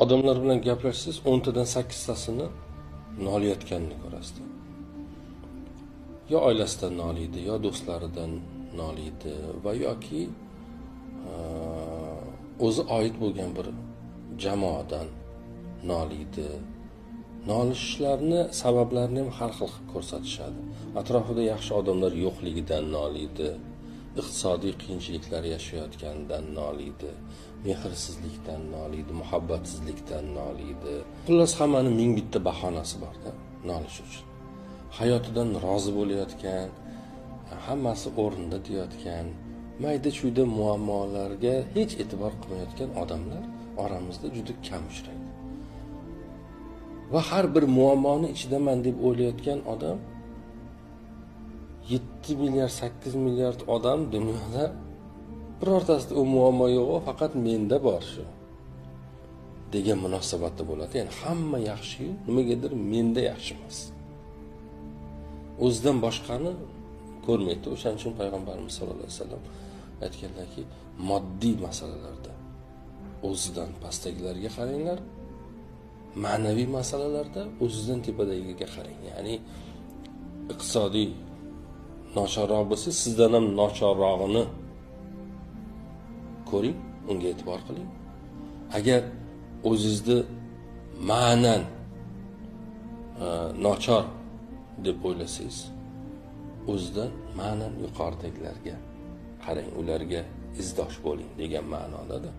Odamlar bilan gaplashsangiz 10 tadan 8 tasini nolayotganini ko'rasiz. Yo oilasidan noliydi, yo do'stlaridan noliydi va yoki o'zi oid bo'lgan bir jamoadan noliydi. Nolishlarni sabablarini ham har xil qilib ko'rsatishadi. Atrofida yaxshi odamlar yo'qligidan noliydi. Iqtisodiy qiyinchiliklar yashayotganidan noliydi. Mehrsizlikdan noliydi, muhabbatsizlikdan noliydi. Xullas hammaning ming bitta bahonasi bor-da nolish uchun. Hayotidan rozi bo'layotgan, hammasi o'rnida deyotgan, mayda-chuyda muammolarga hech e'tibor qilmayotgan odamlar oramizda juda kam uchraydi. Va har bir muammoni ichidaman deb o'ylayotgan odam 7 milliard 8 milliard odam dunyoda birortasida u muammo yo'q, faqat menda bor shu degan munosabatda bo'ladi. Ya'ni hamma yaxshi-yu, nimagadir menda yaxshi emas. O'zidan boshqani ko'rmaydi. O'shaning uchun payg'ambarimiz sollallohu alayhi vasallam aytganlarki, moddiy masalalarda o'zidan pastdagilarga qaranglar, ma'naviy masalalarda o'zidan tepadagiga qarang. Ya'ni iqtisodiy nochorroq bo'lsa, sizdan ham nochorrog'ini ko'ring, unga e'tibor qiling. Agar o'zingizni ma'nan nochor deb o'ylasangiz, o'zidan ma'nan yuqoridagilarga qarang, ularga izdosh bo'ling degan ma'noda.